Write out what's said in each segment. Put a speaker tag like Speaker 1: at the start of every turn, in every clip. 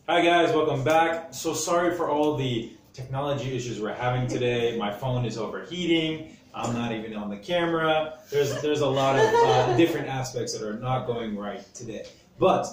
Speaker 1: Hi guys, welcome back. So sorry for all the technology issues we're having today. My phone is overheating. I'm not even on the camera. There's a lot of different aspects that are not going right today. But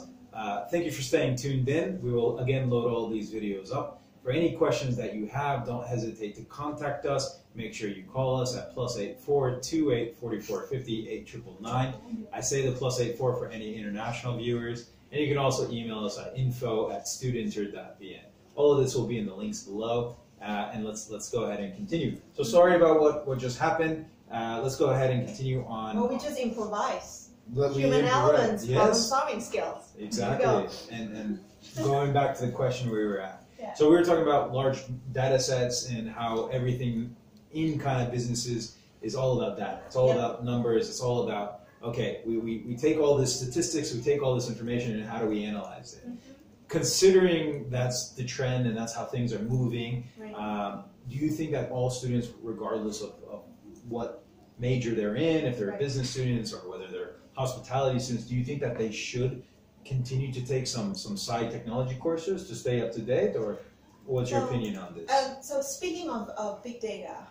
Speaker 1: thank you for staying tuned in. We will again load all these videos up. For any questions that you have, don't hesitate to contact us. Make sure you call us at +84 28 44 50 8999. I say the +84 for any international viewers. And you can also email us at info@studenter.vn. All of this will be in the links below. And let's go ahead and continue. So sorry about what just happened. Let's go ahead and continue on.
Speaker 2: Well, we just improvise. Human elements, problem-solving skills.
Speaker 1: Exactly. And going back to the question we were at.
Speaker 2: Yeah.
Speaker 1: So we were talking about large data sets and how everything in kind of businesses is all about data. It's all about numbers. It's all about, okay, we take all this statistics, we take all this information, and how do we analyze it? Considering that's the trend and that's how things are moving, do you think that all students, regardless of what major they're in, if they're business students or whether they're hospitality students, do you think that they should continue to take some side technology courses to stay up to date, or what's your opinion on this?
Speaker 2: So speaking of big data,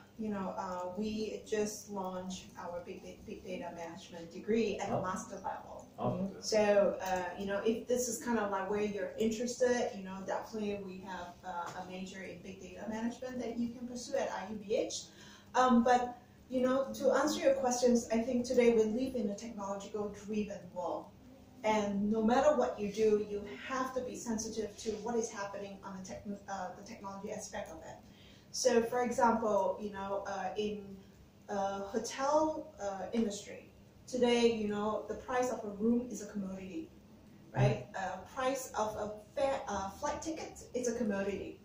Speaker 2: we just launched our big data management degree at the master level. So if this is kind of like where you're interested, definitely we have a major in big data management that you can pursue at IUBH. But to answer your questions, I think today we live in a technological driven world. And no matter what you do, you have to be sensitive to what is happening on the technology aspect of it. So, for example, in hotel industry today, the price of a room is a commodity, right? Price of a flight ticket is a commodity.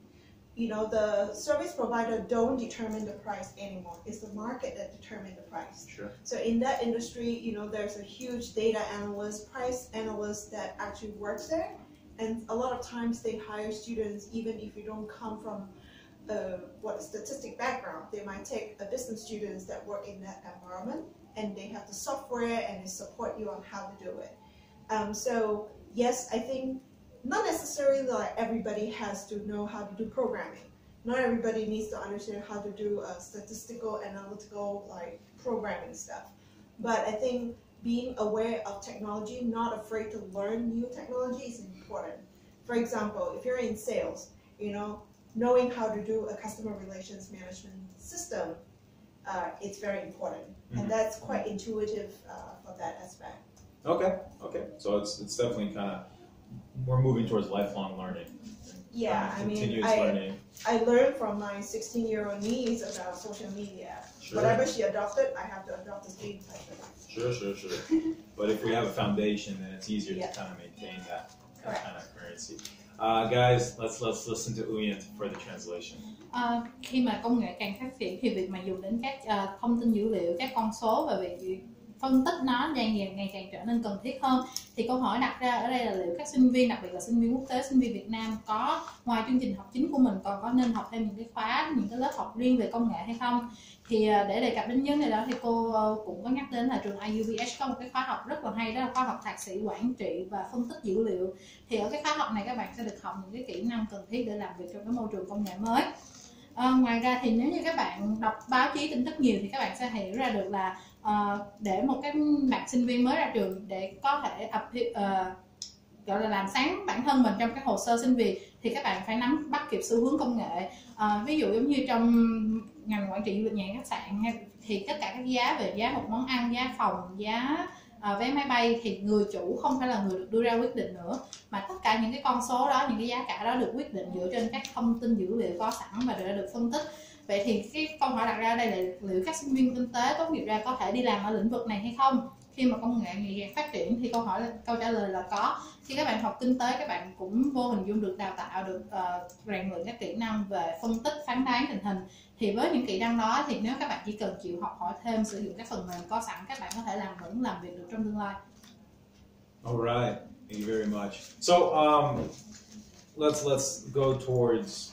Speaker 2: The service provider don't determine the price anymore. It's the market that determines the price.
Speaker 1: Sure.
Speaker 2: So in that industry, there's a huge data analyst, price analyst that actually works there. And a lot of times they hire students, even if you don't come from statistic background. They might take a business students that work in that environment, and they have the software and they support you on how to do it. So yes, I think not necessarily like everybody has to know how to do programming. Not everybody needs to understand how to do statistical, analytical, programming stuff. But I think being aware of technology, not afraid to learn new technology is important. For example, if you're in sales, knowing how to do a customer relations management system, it's very important. And that's quite intuitive for that aspect.
Speaker 1: Okay. So it's definitely kind of, we're moving towards lifelong learning.
Speaker 2: Yeah,
Speaker 1: continuous learning.
Speaker 2: I learned from my 16-year-old niece about social media. Sure. Whatever she adopted, I have to adopt the same type of
Speaker 1: Sure. But if we have a foundation, then it's easier to kind of maintain that kind of currency. Guys, let's listen to Uyen for the translation.
Speaker 3: Khi mà công nghệ càng phát triển thì việc mà dùng đến các thông tin dữ liệu, các con số và việc phân tích nó ngày càng trở nên cần thiết hơn. Thì câu hỏi đặt ra ở đây là liệu các sinh viên, đặc biệt là sinh viên quốc tế, sinh viên Việt Nam có ngoài chương trình học chính của mình còn có nên học thêm những cái khóa, những cái lớp học riêng về công nghệ hay không? Thì để đề cập đến vấn đề đó thì cô cũng có nhắc đến là trường IUBH có một cái khóa học rất là hay, đó là khóa học thạc sĩ quản trị và phân tích dữ liệu. Thì ở cái khóa học này các bạn sẽ được học những cái kỹ năng cần thiết để làm việc trong cái môi trường công nghệ mới. Ngoài ra thì nếu như các bạn đọc báo chí tin tức nhiều thì các bạn sẽ hiểu ra được là để một cái bạn sinh viên mới ra trường để có thể gọi là làm sáng bản thân mình trong cái hồ sơ xin việc thì các bạn phải nắm bắt kịp xu hướng công nghệ. Ví dụ giống như trong ngành quản trị du lịch nhà hàng khách sạn thì tất cả các giá về giá một món ăn, giá phòng, giá vé máy bay thì người chủ không phải là người được đưa ra quyết định nữa, mà tất cả những cái con số đó, những cái giá cả đó được quyết định dựa trên các thông tin dữ liệu có sẵn và đã được phân tích. Vậy thì cái câu hỏi đặt ra ở đây là liệu các sinh viên kinh tế tốt nghiệp ra có thể đi làm ở lĩnh vực này hay không? Khi mà công nghệ ngày càng phát triển thì câu trả lời là có. Khi các bạn học kinh tế, các bạn cũng vô hình dung được đào tạo, được rèn luyện các kỹ năng về phân tích, phán đoán tình hình. Thì với những kỹ năng đó thì nếu các bạn chỉ cần chịu học hỏi thêm, sử dụng các phần mềm có sẵn, các bạn có thể làm việc được trong tương lai.
Speaker 1: Alright, thank you very much. So let's go towards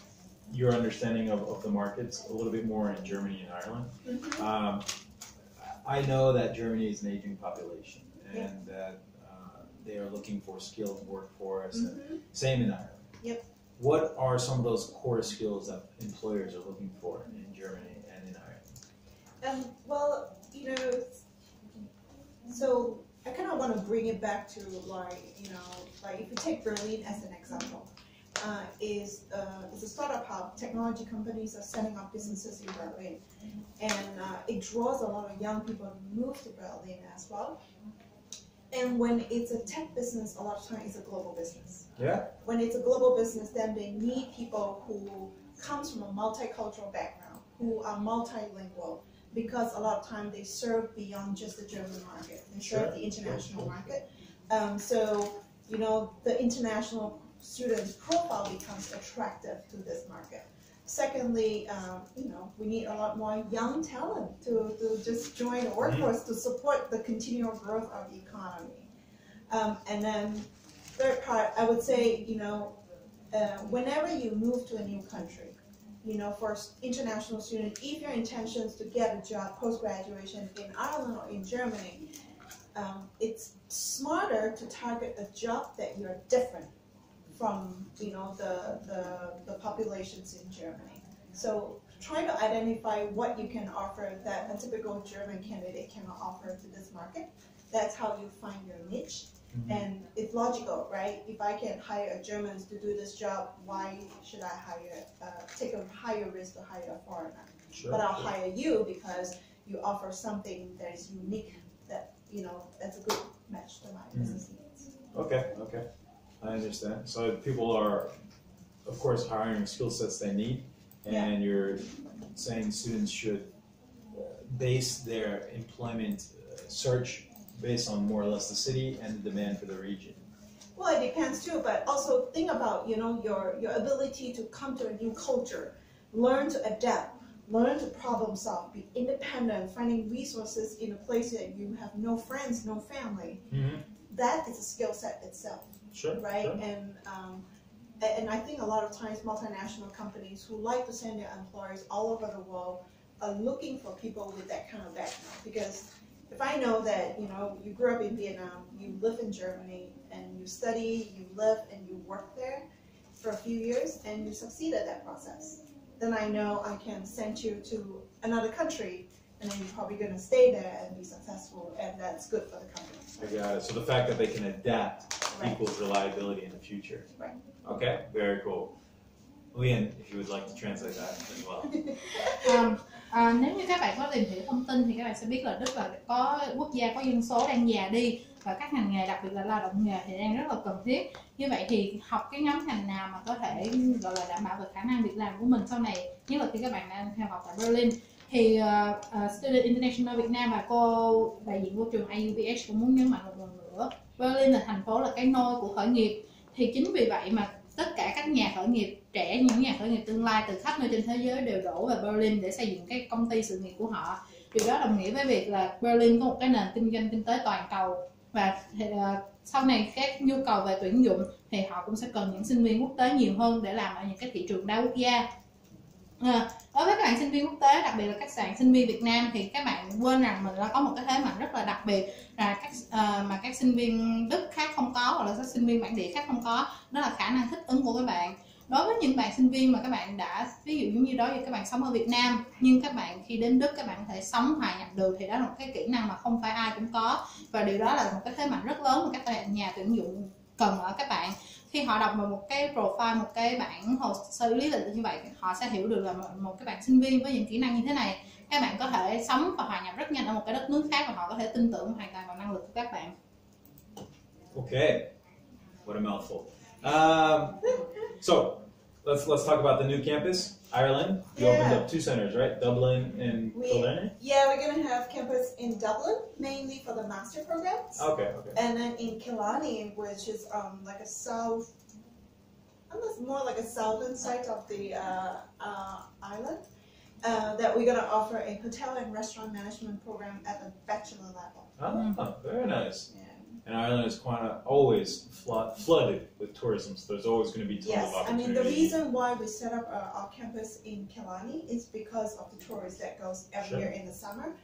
Speaker 1: your understanding of the markets a little bit more in Germany and Ireland. I know that Germany is an aging population and that they are looking for skilled workforce. And same in Ireland. what are some of those core skills that employers are looking for in Germany and in Ireland?
Speaker 2: Well, you know, so I kind of want to bring it back to like, you know, like if you take Berlin as an example, is a startup hub. Technology companies are setting up businesses in Berlin, and it draws a lot of young people to move to Berlin as well. And when it's a tech business, a lot of times it's a global business.
Speaker 1: Yeah.
Speaker 2: When it's a global business, then they need people who comes from a multicultural background, who are multilingual, because a lot of times they serve beyond just the German market. They serve the international market. So, you know, the international students' profile becomes attractive to this market. Secondly, you know, we need a lot more young talent to just join the workforce to support the continual growth of the economy. And then third part, I would say, you know, whenever you move to a new country, you know, for international students, if your intention is to get a job post-graduation in Ireland or in Germany, it's smarter to target a job that you're different from, you know, the populations in Germany. So try to identify what you can offer that a typical German candidate cannot offer to this market. That's how you find your niche. And it's logical, right? If I can hire a German to do this job, why should I take a higher risk to hire a foreigner? Sure, but I'll hire you because you offer something that is unique, that, you know, that's a good match to my business needs.
Speaker 1: Okay, okay. I understand. So people are, of course, hiring skill sets they need, and you're saying students should base their employment search based on more or less the city and the demand for the region.
Speaker 2: Well, it depends too, but also think about, you know, your ability to come to a new culture, learn to adapt, learn to problem solve, be independent, finding resources in a place that you have no friends, no family. That is a skill set itself. Sure, right? Sure. And I think a lot of times multinational companies who like to send their employees all over the world are looking for people with that kind of background. Because if I know that, you know, you grew up in Vietnam, you live in Germany, and you study, you live, and you work there for a few years, and you succeed at that process, then I know I can send you to another country, and then you're probably going to stay there and be successful, and that's good for the company.
Speaker 1: I got it. So the fact that they can adapt equals reliability in the future.
Speaker 2: Right.
Speaker 1: Okay, very cool. Lian, if you would like to translate that as well.
Speaker 3: Nếu như các bạn có tìm hiểu thông tin thì các bạn sẽ biết là Đức là có quốc gia có dân số đang già đi, và các ngành nghề đặc biệt là lao động nghề thì đang rất là cần thiết. Như vậy thì học cái nhóm ngành nào mà có thể gọi là đảm bảo về khả năng việc làm của mình sau này, nhất là khi các bạn đang theo học tại Berlin, thì Student International Việt Nam và cô đại diện của trường IUBH cũng muốn nhấn mạnh một lần nữa, Berlin là thành phố là cái nôi của khởi nghiệp. Thì chính vì vậy mà tất cả các nhà khởi nghiệp trẻ, những nhà khởi nghiệp tương lai từ khắp nơi trên thế giới đều đổ về Berlin để xây dựng cái công ty sự nghiệp của họ. Điều đó đồng nghĩa với việc là Berlin có một cái nền kinh doanh kinh tế toàn cầu, và sau này các nhu cầu về tuyển dụng thì họ cũng sẽ cần những sinh viên quốc tế nhiều hơn để làm ở những cái thị trường đa quốc gia. Đối với các bạn sinh viên quốc tế, đặc biệt là các bạn sinh viên Việt Nam, thì các bạn quên rằng mình có một cái thế mạnh rất là đặc biệt là mà các sinh viên Đức khác không có, hoặc là các sinh viên bản địa khác không có, đó là khả năng thích ứng của các bạn. Đối với những bạn sinh viên mà các bạn đã, ví dụ giống như đó giờ các bạn sống ở Việt Nam, nhưng các bạn khi đến Đức các bạn có thể sống hòa nhập được, thì đó là một cái kỹ năng mà không phải ai cũng có, và điều đó là một cái thế mạnh rất lớn mà các nhà tuyển dụng cần ở các bạn. Khi họ đọc vào một cái profile, một cái bản hồ sơ lý lịch như vậy, họ sẽ hiểu được là một cái bạn sinh viên với những kỹ năng như thế này, các bạn có thể sống và hòa nhập rất nhanh ở một cái đất nước khác, và họ có thể tin tưởng hoàn toàn vào năng lực của các bạn.
Speaker 1: Okay, what a mouthful. So let's talk about the new campus, Ireland. You opened up 2 centers, right? Dublin and Killarney?
Speaker 2: Yeah, we're going to have campus in Dublin, mainly for the master programs.
Speaker 1: Okay, okay.
Speaker 2: And then in Killarney, which is like a more like a southern side of the island, that we're going to offer a hotel and restaurant management program at the bachelor level.
Speaker 1: Oh, very nice. Yeah. And Ireland is always flooded with tourism, so there's always going to be tons of opportunities.
Speaker 2: I mean, the reason why we set up our campus in Killarney is because of the tourists that goes every year in the summer,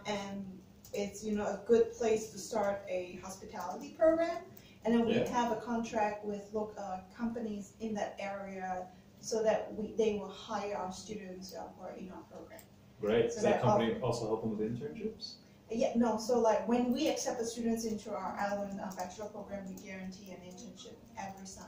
Speaker 2: and it's, you know, a good place to start a hospitality program. and then we have a contract with local companies in that area so that they will hire our students for in our program.
Speaker 1: Great.
Speaker 2: So
Speaker 1: Does that company also help them with internships?
Speaker 2: Yeah, no. So like when we accept the students into our Ireland bachelor program, we guarantee an internship every summer.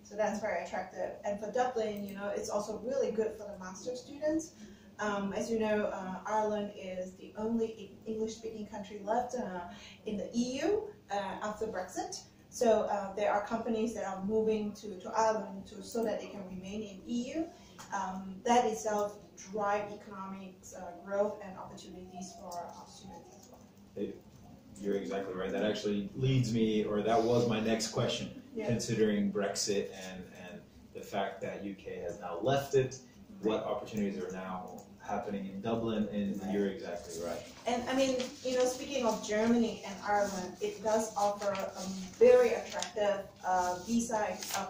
Speaker 2: So that's very attractive. And for Dublin, you know, it's also really good for the master students. As you know, Ireland is the only English-speaking country left in the EU after Brexit. So there are companies that are moving to Ireland so that they can remain in EU. That itself drive economic growth and opportunities for our students as well.
Speaker 1: You're exactly right. That actually leads me, or that was my next question, considering Brexit and the fact that UK has now left it, what opportunities are now happening in Dublin, and you're exactly right.
Speaker 2: And I mean, you know, speaking of Germany and Ireland, it does offer a very attractive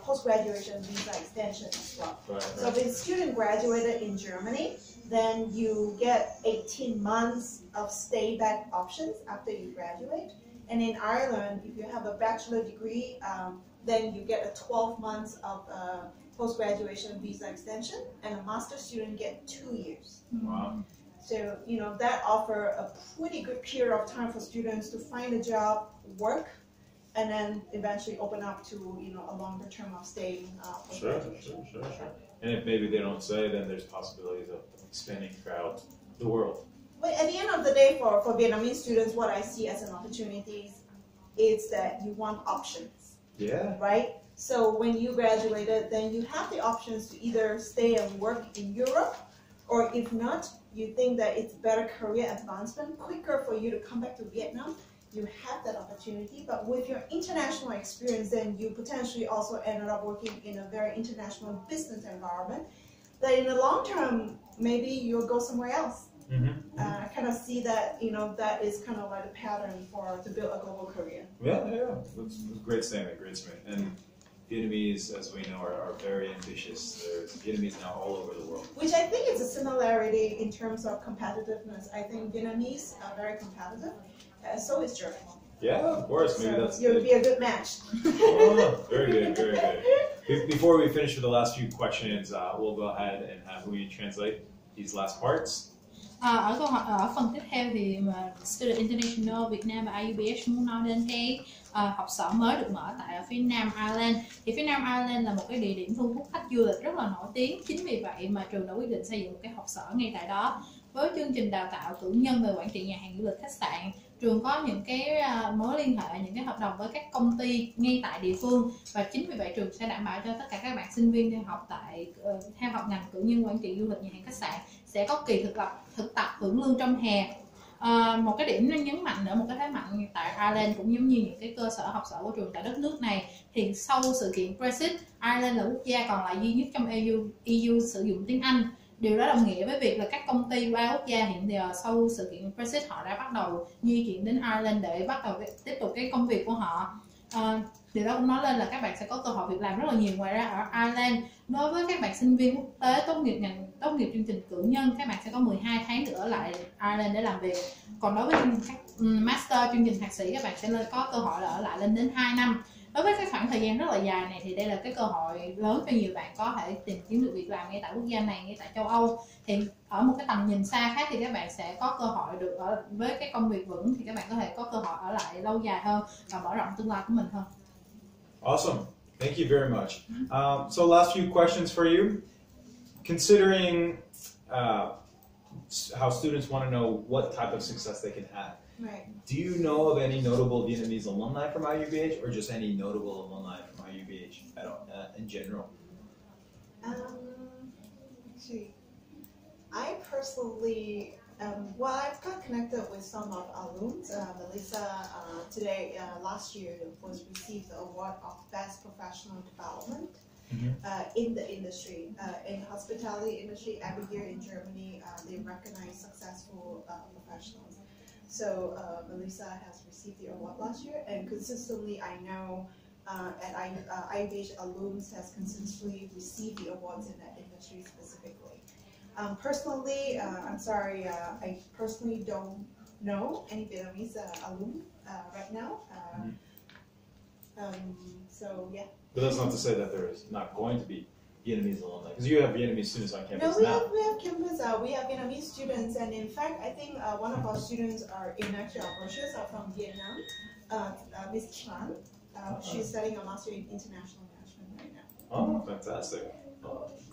Speaker 2: post-graduation visa extension as well.
Speaker 1: Right,
Speaker 2: so if a student graduated in Germany, then you get 18 months of stay back options after you graduate. And in Ireland, if you have a bachelor degree, then you get a 12 months of post-graduation visa extension, and a master student get 2 years.
Speaker 1: Wow.
Speaker 2: So, you know, that offer a pretty good period of time for students to find a job, work, and then eventually open up to, you know, a longer term of staying post-graduation.
Speaker 1: Sure. And if maybe they don't stay, then there's possibilities of expanding throughout the world.
Speaker 2: But at the end of the day, for Vietnamese students, what I see as an opportunity is that you want options.
Speaker 1: Yeah.
Speaker 2: Right? So when you graduated, then you have the options to either stay and work in Europe, or if not, you think that it's better career advancement, quicker for you to come back to Vietnam, you have that opportunity. But with your international experience, then you potentially also ended up working in a very international business environment. That in the long term, maybe you'll go somewhere else. I kind of see that, you know, that is kind of like a pattern to build a global career.
Speaker 1: Yeah. That's a great statement, And Vietnamese, as we know, are very ambitious. There's Vietnamese now all over the world.
Speaker 2: Which I think is a similarity in terms of competitiveness. I think Vietnamese are very competitive, so is German.
Speaker 1: Yeah, of course. Maybe
Speaker 2: so
Speaker 1: that's
Speaker 2: it would be a good match.
Speaker 1: Oh, very good. Before we finish with the last few questions, we'll go ahead and have Huy translate these last parts.
Speaker 3: Ở phần tiếp theo thì Student International Việt Nam và IUBH muốn nói đến cái học sở mới được mở tại ở phía Nam Ireland. Thì phía Nam Ireland là một cái địa điểm thu hút khách du lịch rất là nổi tiếng. Chính vì vậy mà trường đã quyết định xây dựng một cái học sở ngay tại đó. Với chương trình đào tạo cử nhân về quản trị nhà hàng du lịch khách sạn, trường có những cái mối liên hệ, những cái hợp đồng với các công ty ngay tại địa phương, và chính vì vậy trường sẽ đảm bảo cho tất cả các bạn sinh viên theo học ngành cử nhân quản trị du lịch nhà hàng khách sạn sẽ có kỳ thực tập hưởng lương trong hè. Một cái điểm nhấn mạnh nữa, một cái thế mạnh tại Ireland cũng giống như những cái cơ sở học sở của trường tại đất nước này, thì sau sự kiện Brexit, Ireland là quốc gia còn lại duy nhất trong EU sử dụng tiếng Anh. Điều đó đồng nghĩa với việc là các công ty ba quốc gia hiện giờ sau sự kiện Brexit họ đã bắt đầu di chuyển đến Ireland để bắt đầu tiếp tục cái công việc của họ. Điều đó cũng nói lên là các bạn sẽ có cơ hội việc làm rất là nhiều. Ngoài ra ở Ireland, đối với các bạn sinh viên quốc tế tốt nghiệp chương trình cử nhân, các bạn sẽ có 12 tháng được ở lại Ireland để làm việc. Còn đối với các master chương trình thạc sĩ, các bạn sẽ có cơ hội là ở lại lên đến 2 năm. Đối với cái khoảng thời gian rất là dài này thì đây là cái cơ hội lớn cho nhiều bạn có thể tìm kiếm được việc làm ngay tại quốc gia này, ngay tại châu Âu. Thì ở một cái tầm nhìn xa khác thì các bạn sẽ có cơ hội được với cái công việc vững, thì các bạn có thể có cơ hội ở lại lâu dài hơn và mở rộng tương lai của mình hơn.
Speaker 1: Awesome. Thank you very much. So last few questions for you. Considering how students want to know what type of success they can have.
Speaker 2: Right.
Speaker 1: Do you know of any notable Vietnamese alumni from IUBH, or just any notable alumni from IUBH in general?
Speaker 2: Let's see. I personally, I've got connected with some of our alums. Melissa last year received the award of Best Professional Development in the industry. In hospitality industry, every year in Germany, they recognize successful professionals. So Melissa has received the award last year, and consistently I know at IUBH alums has consistently received the awards in that industry specifically. Personally, I'm sorry, I personally don't know any Vietnamese alum right now. So yeah.
Speaker 1: But that's not to say that there is not going to be Vietnamese alumni, because you have Vietnamese students on campus
Speaker 2: No,
Speaker 1: now.
Speaker 2: we have campus. We have Vietnamese students, and in fact, I think one of our students are in actually our brochures are from Vietnam. Miss Chan, she's studying a master in international management right now.
Speaker 1: Oh, fantastic!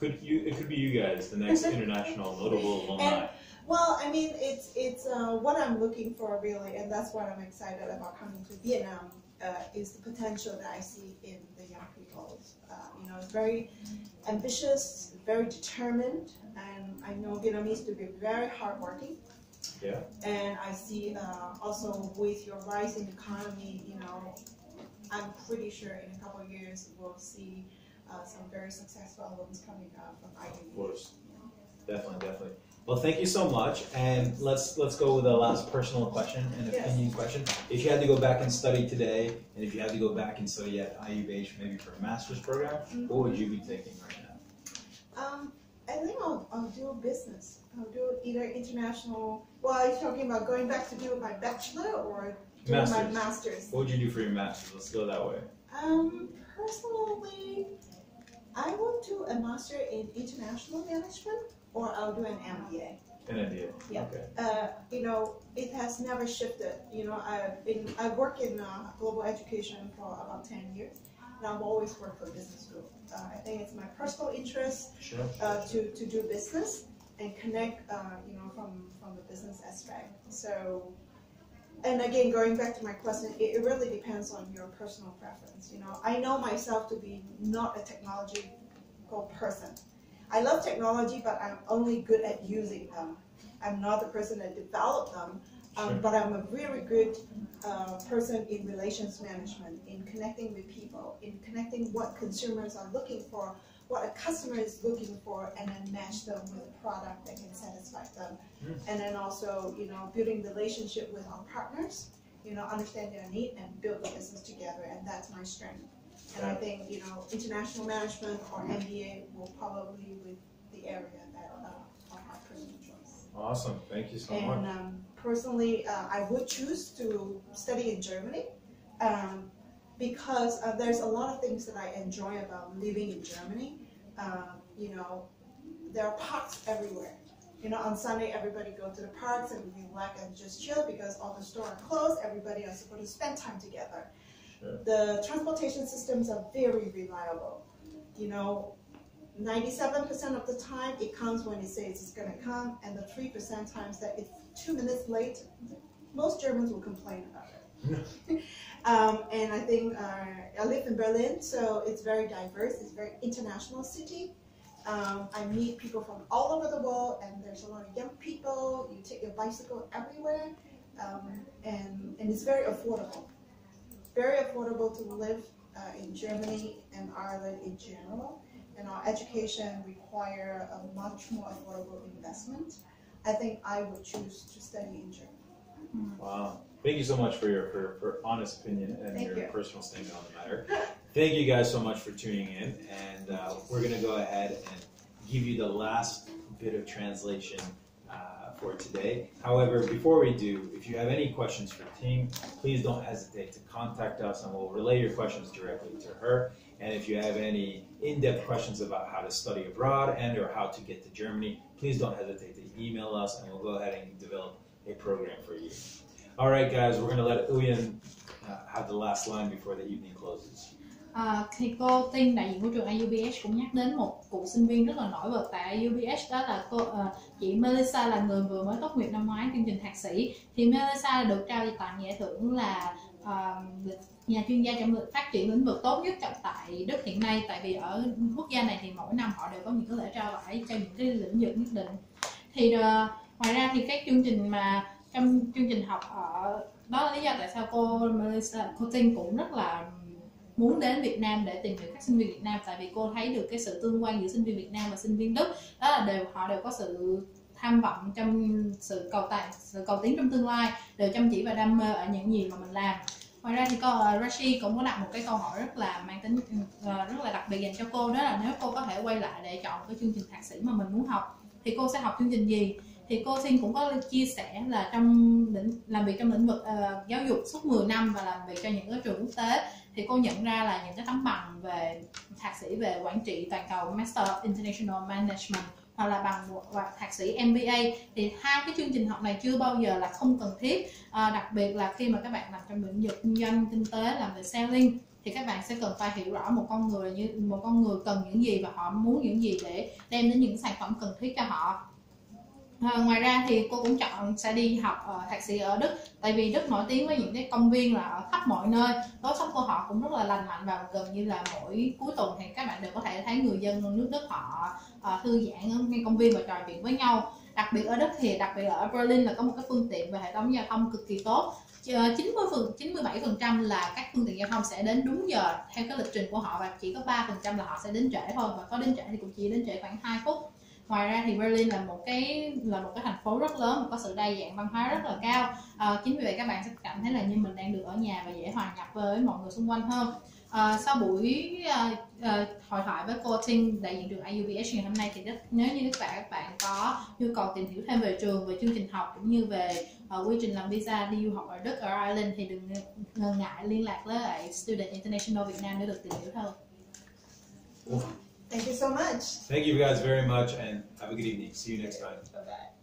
Speaker 1: It could be you guys, the next international notable alumni.
Speaker 2: Well, I mean, it's what I'm looking for really, and that's what I'm excited about coming to Vietnam. Is the potential that I see in the young people. It's very ambitious, very determined, and I know Vietnamese to be very hardworking.
Speaker 1: Yeah.
Speaker 2: And I see also with your rising economy, I'm pretty sure in a couple of years we'll see some very successful alums coming out from IUBH.
Speaker 1: Of course. Definitely. Well, thank you so much, and let's go with the last personal question and opinion question. If you had to go back and study today, and if you had to go back and study at IUBH, maybe for a master's program, what would you be taking right now?
Speaker 2: I think I'll do business. I'll do either international. Well, are you talking about going back to do my bachelor or doing my master's?
Speaker 1: What would you do for your master's? Let's go that way.
Speaker 2: Personally, I would do a master in international management. Or I'll do an MBA.
Speaker 1: An MBA.
Speaker 2: Yeah.
Speaker 1: Okay.
Speaker 2: It has never shifted. I've worked in global education for about 10 years, and I've always worked for business school. I think it's my personal interest to do business and connect, from the business aspect. So, and again, going back to my question, it really depends on your personal preference. I know myself to be not a technological person. I love technology, but I'm only good at using them. I'm not the person that developed them, but I'm a really good person in relations management, in connecting with people, in connecting what consumers are looking for, what a customer is looking for, and then match them with a product that can satisfy them. And then also, building relationship with our partners, understand their need and build the business together, and that's my strength. And I think, international management or MBA will probably be the area that of my personal choice.
Speaker 1: Awesome, thank you so much.
Speaker 2: And personally, I would choose to study in Germany because there's a lot of things that I enjoy about living in Germany. There are parks everywhere. On Sunday, everybody go to the parks and relax and just chill because all the stores are closed. Everybody is supposed to spend time together. The transportation systems are very reliable. 97% of the time it comes when it says it's going to come, and the 3% times that it's 2 minutes late, most Germans will complain about it. And I think I live in Berlin, so it's very diverse. It's a very international city. I meet people from all over the world, and there's a lot of young people. You take your bicycle everywhere, and it's very affordable. Very affordable to live in Germany and Ireland in general, and our education require a much more affordable investment. I think I would choose to study in Germany.
Speaker 1: Wow. Thank you so much for your honest opinion and your personal statement on the matter. Thank you guys so much for tuning in, and we're going to go ahead and give you the last bit of translation for today. However, before we do, if you have any questions for Tyng, please don't hesitate to contact us, and we'll relay your questions directly to her. And if you have any in-depth questions about how to study abroad and or how to get to Germany, please don't hesitate to email us, and we'll go ahead and develop a program for you. All right, guys, we're going to let Uyen have the last line before the evening closes.
Speaker 3: Thì cô Tyng, đại diện của trường IUBH, cũng nhắc đến một cụ sinh viên rất là nổi bật tại IUBH, đó là chị Melissa, là người vừa mới tốt nghiệp năm ngoái chương trình thạc sĩ. Thì Melissa được trao tặng giải thưởng là nhà chuyên gia trong phát triển lĩnh vực tốt nhất tại Đức hiện nay, tại vì ở quốc gia này thì mỗi năm họ đều có những cái lễ trao giải cho những cái lĩnh vực nhất định. Thì ngoài ra thì các chương trình mà trong chương trình học ở đó là lý do tại sao cô Tyng cũng rất là muốn đến Việt Nam để tìm hiểu các sinh viên Việt Nam, tại vì cô thấy được cái sự tương quan giữa sinh viên Việt Nam và sinh viên Đức, đó là họ đều có sự tham vọng trong sự cầu tiến trong tương lai, đều chăm chỉ và đam mê ở những gì mà mình làm. Ngoài ra thì cô Rashi cũng có đặt một cái câu hỏi rất là mang tính rất là đặc biệt dành cho cô, đó là nếu cô có thể quay lại để chọn cái chương trình thạc sĩ mà mình muốn học thì cô sẽ học chương trình gì. Thì cô Tyng cũng có chia sẻ là làm việc trong lĩnh vực giáo dục suốt 10 năm và làm việc cho những cái trường quốc tế, thì cô nhận ra là những cái tấm bằng về thạc sĩ về quản trị toàn cầu, Master International Management, hoặc là bằng thạc sĩ MBA, thì hai cái chương trình học này chưa bao giờ là không cần thiết. Đặc biệt là khi mà các bạn làm trong lĩnh vực kinh doanh, kinh tế, làm về selling, thì các bạn sẽ cần phải hiểu rõ một con người cần những gì và họ muốn những gì để đem đến những sản phẩm cần thiết cho họ. Ngoài ra thì cô cũng chọn sẽ đi học thạc sĩ ở Đức, tại vì Đức nổi tiếng với những cái công viên là ở khắp mọi nơi, lối sống của họ cũng rất là lành mạnh, và gần như là mỗi cuối tuần thì các bạn đều có thể thấy người dân nước Đức họ thư giãn ở ngay công viên và trò chuyện với nhau. Đặc biệt ở Đức thì đặc biệt là ở Berlin là có một cái phương tiện và hệ thống giao thông cực kỳ tốt. 97% là các phương tiện giao thông sẽ đến đúng giờ theo cái lịch trình của họ, và chỉ có 3% là họ sẽ đến trễ thôi, và có đến trễ thì cũng chỉ đến trễ khoảng 2 phút. Ngoài ra thì Berlin là một cái thành phố rất lớn, có sự đa dạng văn hóa rất là cao. Chính vì vậy các bạn sẽ cảm thấy là như mình đang được ở nhà và dễ hòa nhập với mọi người xung quanh hơn. Sau buổi hội thoại với cô Tyng, đại diện trường IUBH ngày hôm nay, thì nếu như các bạn có nhu cầu tìm hiểu thêm về trường, về chương trình học cũng như về quy trình làm visa đi du học ở Đức, ở Ireland, thì đừng ngần ngại liên lạc với lại Student International Việt Nam để được tìm hiểu hơn.
Speaker 2: Thank you so much.
Speaker 1: Thank you guys very much, and have a good evening. See you next time.
Speaker 2: Bye bye.